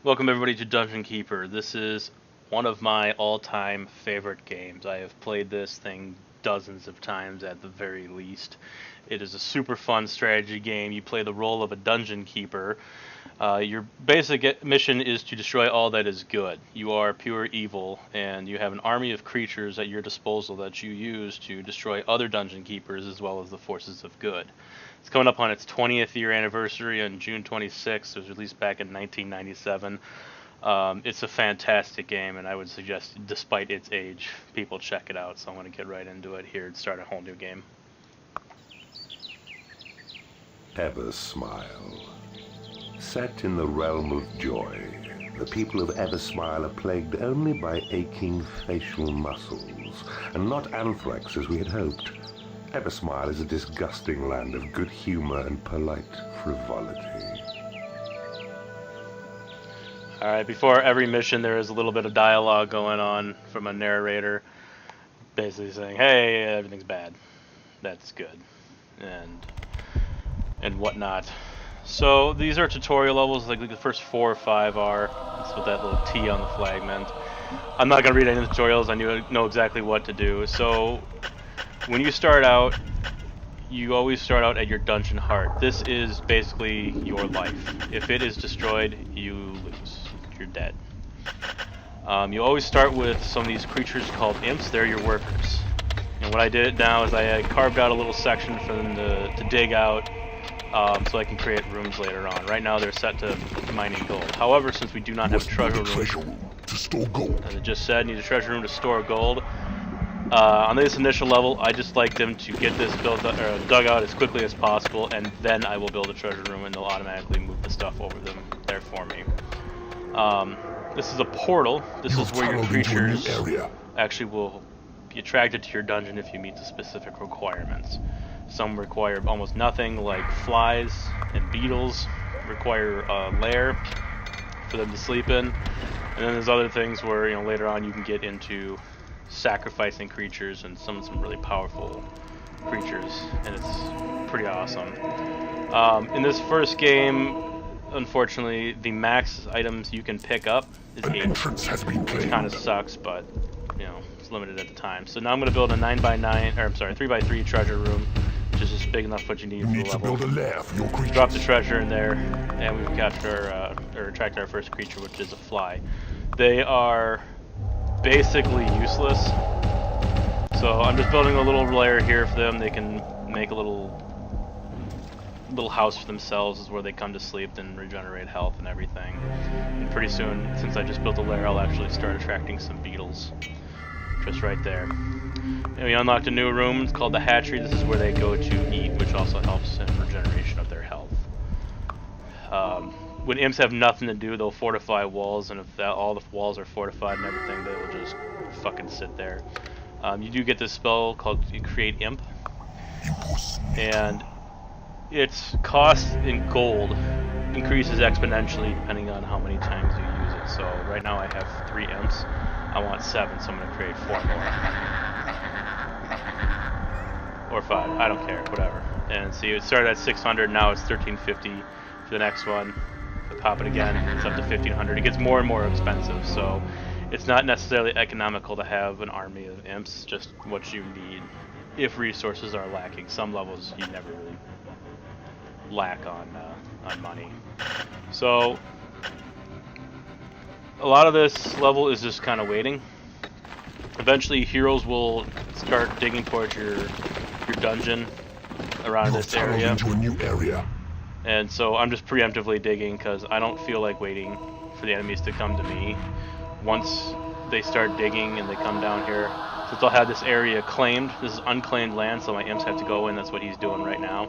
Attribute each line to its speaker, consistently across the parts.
Speaker 1: Welcome everybody to Dungeon Keeper. This is one of my all-time favorite games. I have played this thing dozens of times at the very least. It is a super fun strategy game. You play the role of a dungeon keeper. Your basic mission is to destroy all that is good. You are pure evil, and you have an army of creatures at your disposal that you use to destroy other dungeon keepers as well as the forces of good. It's coming up on its 20th year anniversary on June 26th. It was released back in 1997. It's a fantastic game, and I would suggest, despite its age, people check it out. So I'm going to get right into it here and start a whole new game.
Speaker 2: Eversmile. Set in the realm of joy, the people of Eversmile are plagued only by aching facial muscles, and not anthrax as we had hoped. Eversmile is a disgusting land of good humor and polite frivolity.
Speaker 1: Alright, before every mission there is a little bit of dialogue going on from a narrator, basically saying, hey, everything's bad, that's good, and whatnot. So these are tutorial levels, like the first 4 or 5 are. That's what that little T on the flag meant. I'm not going to read any of the tutorials, I know exactly what to do. So when you start out, you always start out at your dungeon heart. This is basically your life. If it is destroyed, you lose. You're dead. You always start with some of these creatures called imps. They're your workers. And what I did now is I carved out a little section for them to dig out, so I can create rooms later on. Right now they're set to mining gold. However, since we do not have a treasure room
Speaker 3: to store gold,
Speaker 1: as I just said, need a treasure room to store gold. On this initial level, I just like them to get this dug out as quickly as possible, and then I will build a treasure room, and they'll automatically move the stuff over them there for me. This is a portal. This is where your creatures actually will be attracted to your dungeon if you meet the specific requirements. Some require almost nothing, like flies and beetles require a lair for them to sleep in. And then there's other things where, later on you can get into sacrificing creatures and some really powerful creatures, and it's pretty awesome. In this first game, unfortunately, the max items you can pick up is 8, which kind of sucks, but it's limited at the time. So now I'm going to build a 3x3 treasure room, which is just big enough what you need for the level.
Speaker 3: Build a lair for your creatures.
Speaker 1: Drop the treasure in there, and we've captured or attracted our first creature, which is a fly. They are basically useless, so I'm just building a little lair here for them. They can make a little house for themselves, is where they come to sleep and regenerate health and everything. And pretty soon, since I just built a lair, I'll actually start attracting some beetles just right there. And we unlocked a new room. It's called the hatchery. This is where they go to eat, which also helps in regeneration of their health. When imps have nothing to do, they'll fortify walls, and if all the walls are fortified and everything, they will just fucking sit there. You do get this spell called Create Imp, and its cost in gold increases exponentially depending on how many times you use it. So right now I have 3 imps. I want 7, so I'm going to create 4 more. Or 5, I don't care, whatever. And see, it started at 600, now it's 1350 for the next one. If I pop it again, it's up to 1500. It gets more and more expensive, so it's not necessarily economical to have an army of imps, just what you need if resources are lacking. Some levels you never really lack on money. So a lot of this level is just kind of waiting. Eventually heroes will start digging towards your dungeon around this area.
Speaker 3: Into a new area.
Speaker 1: And so I'm just preemptively digging because I don't feel like waiting for the enemies to come to me. Once they start digging and they come down here, since I'll have this area claimed, this is unclaimed land, so my imps have to go in. That's what he's doing right now.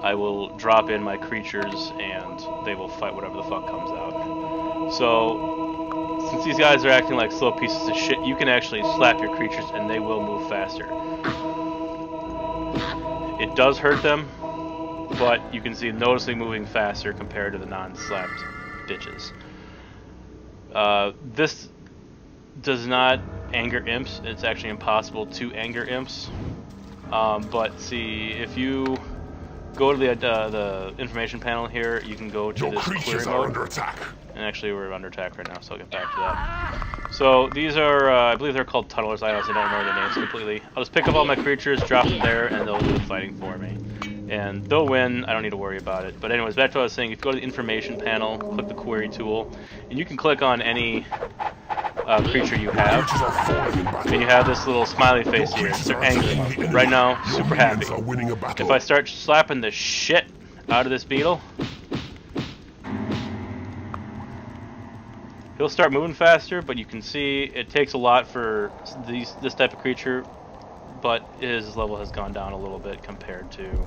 Speaker 1: I will drop in my creatures and they will fight whatever the fuck comes out. So since these guys are acting like slow pieces of shit, you can actually slap your creatures and they will move faster. It does hurt them, but you can see noticeably moving faster compared to the non-slapped bitches. This does not anger imps. It's actually impossible to anger imps. But see, if you go to the information panel here, you can go to this clearing mode. And actually, we're under attack right now, so I'll get back to that. So these are, I believe they're called tunnelers. I honestly don't remember their names completely. I'll just pick up all my creatures, drop them there, and they'll do the fighting for me. And they'll win. I don't need to worry about it. But anyways, back to what I was saying. If you go to the information panel, click the query tool, and you can click on any creature you have, and you have this little smiley face here. They're angry. Right now, super happy. If I start slapping the shit out of this beetle, he'll start moving faster, but you can see it takes a lot for this type of creature, but his level has gone down a little bit compared to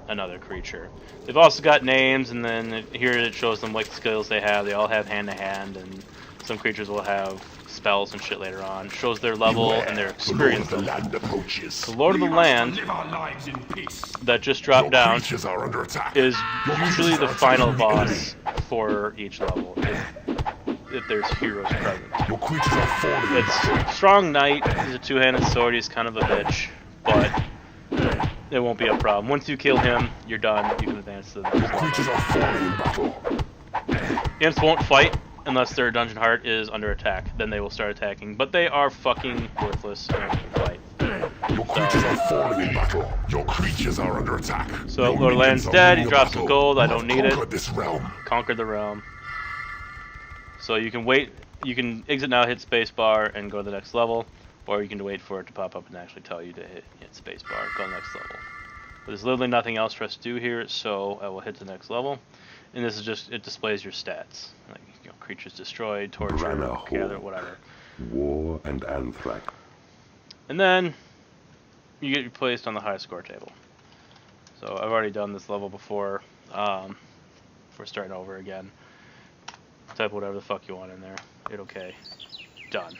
Speaker 1: another creature. They've also got names, and then here it shows them what skills they have. They all have hand-to-hand, and some creatures will have spells and shit later on. Shows their level and their experience. The Lord of the Land that just dropped down is usually the final boss for each level, if there's heroes present. It's Strong Knight. He's a two-handed sword. He's kind of a bitch, but it won't be a problem. Once you kill him, you're done. You can advance to the next level. Imps won't fight unless their dungeon heart is under attack. Then they will start attacking. But they are fucking worthless in a fight.
Speaker 3: Your creatures are falling in battle. Your creatures are under attack.
Speaker 1: So Lord of Land's dead. He drops some gold. I don't need it.
Speaker 3: This realm.
Speaker 1: Conquered the realm. So you can wait. You can exit now, hit spacebar, and go to the next level. Or you can wait for it to pop up and actually tell you to hit spacebar, go to the next level. But there's literally nothing else for us to do here, so I will hit the next level. And this is just, it displays your stats. Like, you know, creatures destroyed, tortured, gathered, whatever.
Speaker 2: War and anthrax.
Speaker 1: And then you get placed on the high score table. So I've already done this level before. We're starting over again. Type whatever the fuck you want in there. Hit OK. Done.